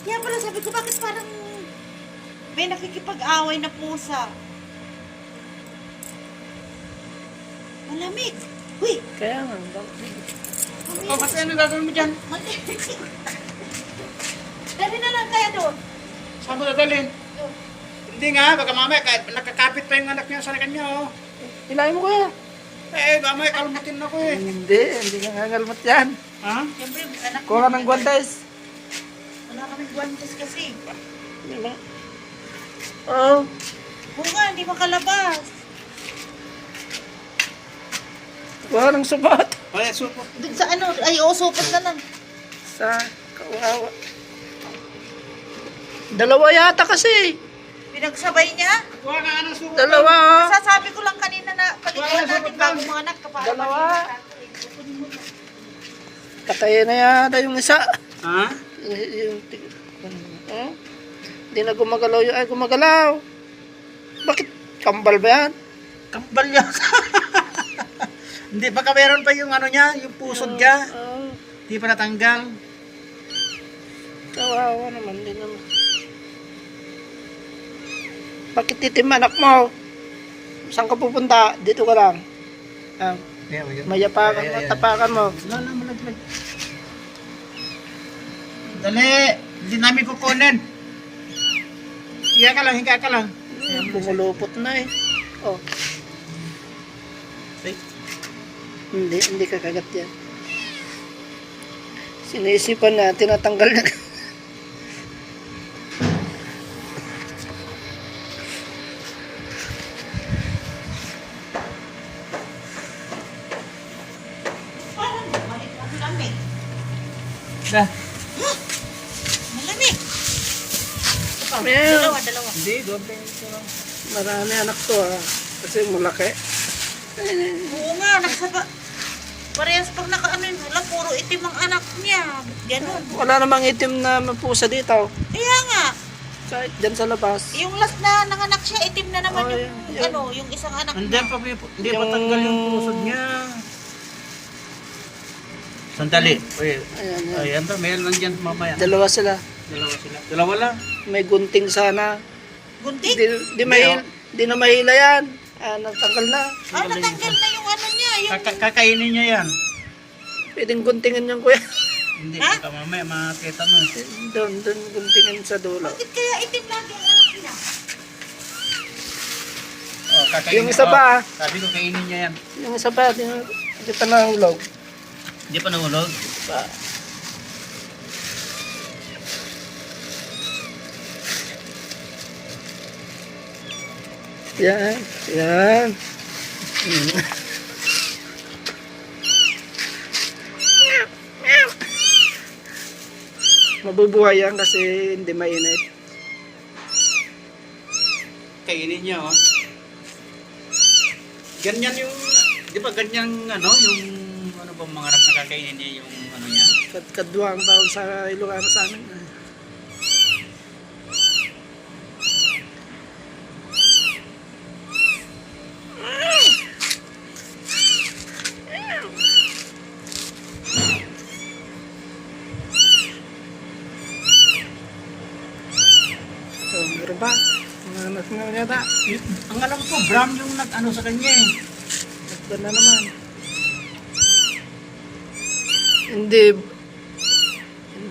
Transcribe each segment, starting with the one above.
Kaya pala sabi ko, bakit parang may nakikipag-away na pusa? Malamig. Uy! Kaya nga, bakit? O, kasi ano gagawin mo dyan? Dali na lang kaya doon. Saan mo dadalhin? Hindi nga, baka mamaya kahit nakakapit pa yung anak niya sa kanya, oh. Hilahin mo kaya. Mamaya kalmutin ako eh. Hindi nga ngangalmat yan. Ha? Siyempre, anak Kuha ng guantes. Wala kaming guantes kasi. Di ba? Oo. Bunga, hindi makalabas. Kuha ng subat. Ay, supo. Doon sa ano, ay supot na lang. Sa kawawa. Dalawa yata kasi. Pinagsabay niya. Kuha nga ng supo. Dalawa. Sasabi ko lang kanina na paliguan natin bago mga anak kapag Dalawa. Katayin na yata yung isa. Ha? Hindi na gumagalaw yung ay gumagalaw. Bakit? Kambal ba yan? Kambal yan. Hindi, baka meron pa yung ano niya, yung pusod niya. Hindi pa natanggal. Kawawa naman din naman. Bakit titim anak mo? Saan ka pupunta? Dito ka lang. Mayapakan mo, tapakan mo. Wala na, malaglag. Dali! Hindi namin kukunin. Higa ka lang. Bumulupot na eh. Oh. Ay. Hindi kakagat yan. Sinisipan na, tinatanggal na. Parang malamig. Da. Malamig. Ito pa, Meron. dalawa. Hindi, doble ito lang. Marami anak to ha. Kasi malaki. Oo nga, nagsaba. Parehas pag nakaano yun, wala, puro itim ang anak niya. Ganon. Wala namang itim na pusa dito. Kaya nga, Kahit dyan sa labas. yung last na nanganak siya, itim na naman Oh, yung, yun. ano, yung isang anak Hindi niya. pa, hindi pa tanggal yung pusod niya. Sandali. Uy, Ayan, ayan. ayan to, meron lang dyan mamaya. Dalawa sila. Dalawa sila. Dalawa lang. May gunting sana. Gunting? Di na mahila yan. Natanggal na. Natanggal na yung ano niya, yung... Kakainin niya yan. Pwedeng guntingin yung kuya. Hindi, Ha? baka mamaya makakita mo. Doon guntingin sa dulo. Bakit kaya itim lagi ang anak niya? Oh, kakainin. Yung isa pa. Sabi ko, kainin niya yan. Yung isa pa, di pa nahulog. Hindi pa nahulog. Pa. Yan. Yan. Mabubuhay yan kasi hindi mainit. Kainin niya, oh. Ganyan yung, di ba ganyan, ano, yung, ano ba mga anak na kakainin niya yung, ano niya? Kadwa ang tawag sa Ilocano sa amin. Oh, meron ba? Mga anak na yata. Ang alam ko, brown yung nag-ano sa kanya eh. Takpan na naman. Hindi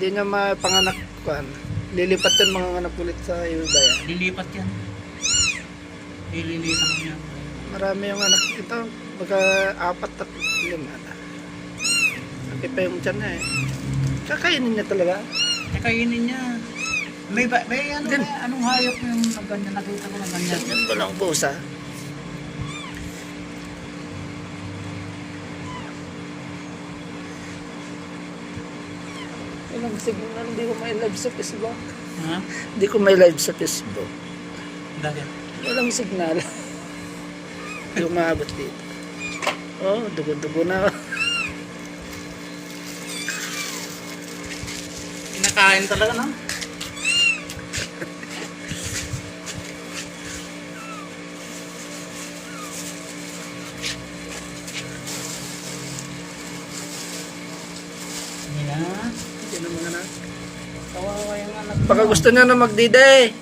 niya mapanganak kuan. Lilipat yan mga anak ulit sa Ibaya. Lilipat yan. Ililisan niya. Marami yung anak ito. Baka 4 at 5 na. Laki pa yung tiyan na eh. Kakainin niya talaga. Kakainin niya. May ano, Din. anong hayop yung ganyan, nakita ko ng ganyan. Yan ko lang pusa. Ilang signal, hindi ko may live sa Facebook. Ha? Hindi ko may live sa Facebook. Dahil. Walang signal. Hindi umabot dito. Oh, dugo-dugo na. Kinakain talaga, no? Hindi na mga anak. Kawawa yung anak. Baka gusto niya na magdide.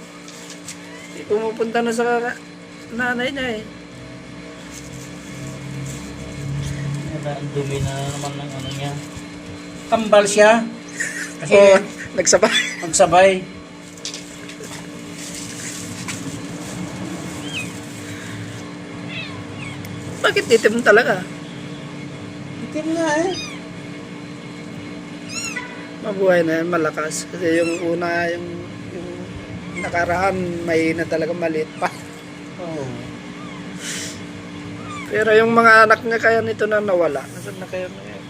Pumupunta na sa nanay niya eh. Ang dumi na naman ng ano niya. Kambal siya. Kasi Oo, nagsabay. magsabay. Bakit itim talaga? Itim nga eh. Mabuhay na yan, malakas. Kasi yung una, yung nakaraan, may na talaga maliit pa. Oo. Pero yung mga anak niya kaya nito na nawala. Nasaan na kayo na yan?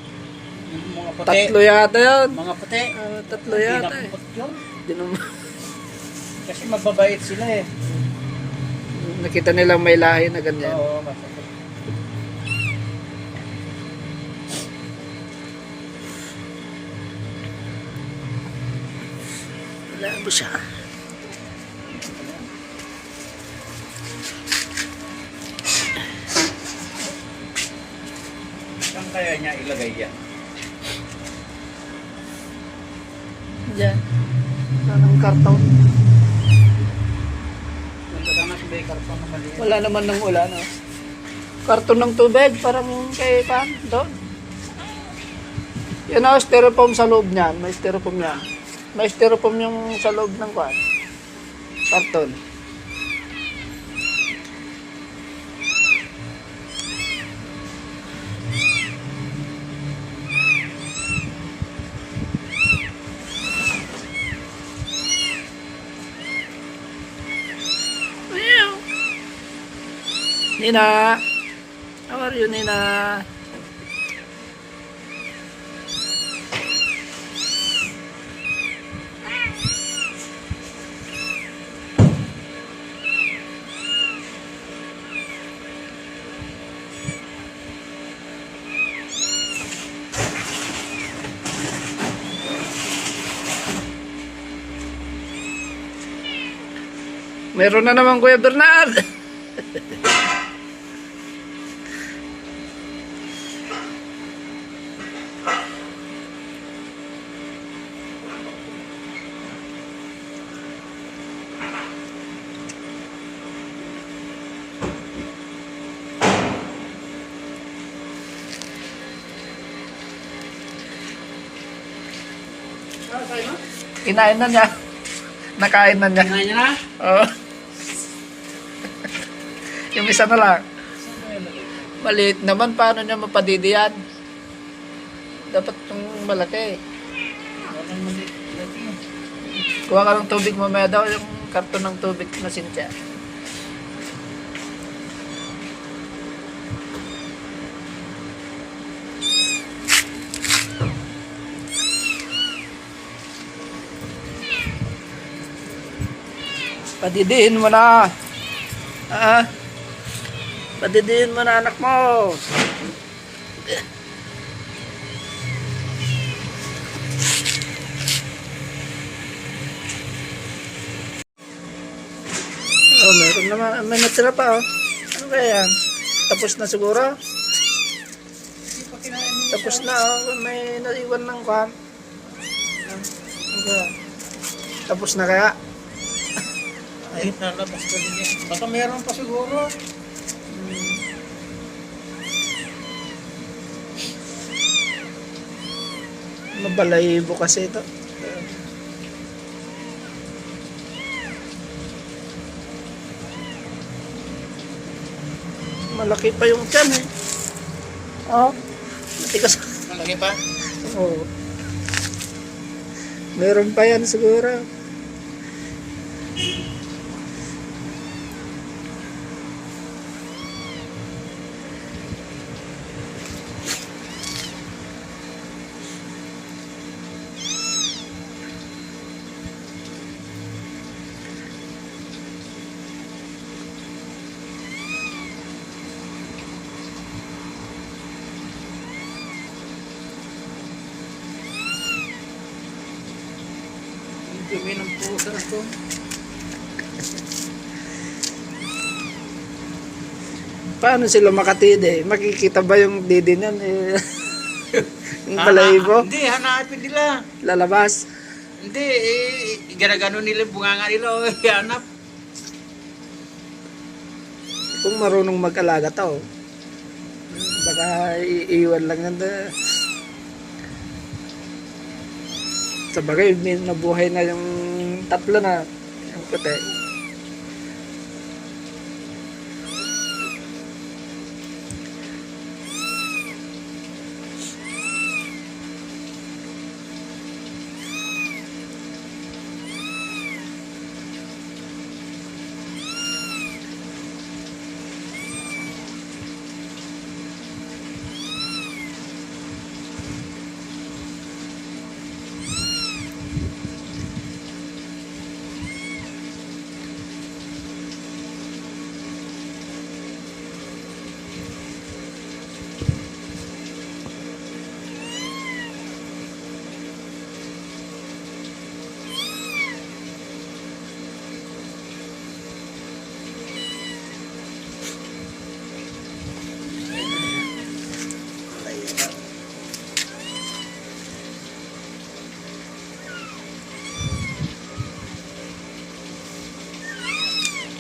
Yung mga puti. Tatlo yata yun. Mga puti. Tatlo Hindi yata eh. nakapot yun. Di naman. Kasi mababait sila eh. Nakita nilang may lahi na ganyan. Oo, masakit. Wala mo siya. Saan kaya niya ilagay yan? Diyan. Anong karton? Nandito sana si Bay Carton na maliit. Wala naman ng ulan. Oh. Karton ng tubig, parang kay Pan, doon. Yan o, styrofoam sa loob niyan. May styrofoam yan. May styrofoam yung sa loob ng kwan. Karton. Ayaw. Nina. How are you, Nina? Meron na naman Kuya Bernard. Kinain na niya. Nakain na niya. Kinain niya na? Oo. Yung isa na lang. Maliit naman. Paano niya mapadidiyan? Dapat yung malaki. Walang maliit. Kuha ka ng tubig mamaya daw. Yung karton ng tubig na Cynthia. Padidiin mo na. Padidiin mo na anak mo. Oh, meron naman. May natira pa, oh. Ano kaya yan? Tapos na siguro? Tapos na, oh. May naiwan ng kwan. Ano kaya? Tapos na kaya? Ay, nalabas ko din yan. Baka meron pa siguro. Mabalahibo kasi ito. Malaki pa yung tiyan eh. Oh, matigas. Malaki pa? Oo. Meron pa yan siguro. Dumi ng pusa na to. Paano sila makatide? Makikita ba yung didi niyan? Eh, Yung balahibo, Hindi, hanapin nila. lalabas. Hindi, ginagano nila yung bunganga nila. O, hanap. Kung marunong mag-alaga to, baka iiwan lang yan. Sa bagay, may nabuhay na yung tatlo na yung puti.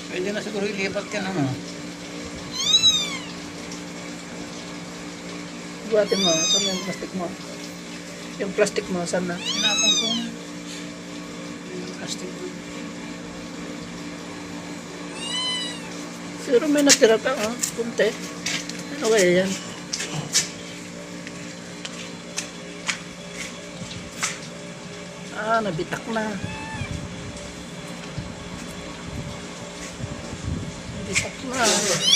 Pwede na siguro ilipat ka na, no? Buhatin mo, saan yung plastic mo? Yung plastic mo, saan na? Hinapon ko na. Yung plastic ko. Siguro may natira pa, kunti. Ano kaya yan? Nabitak na. Nabitak na.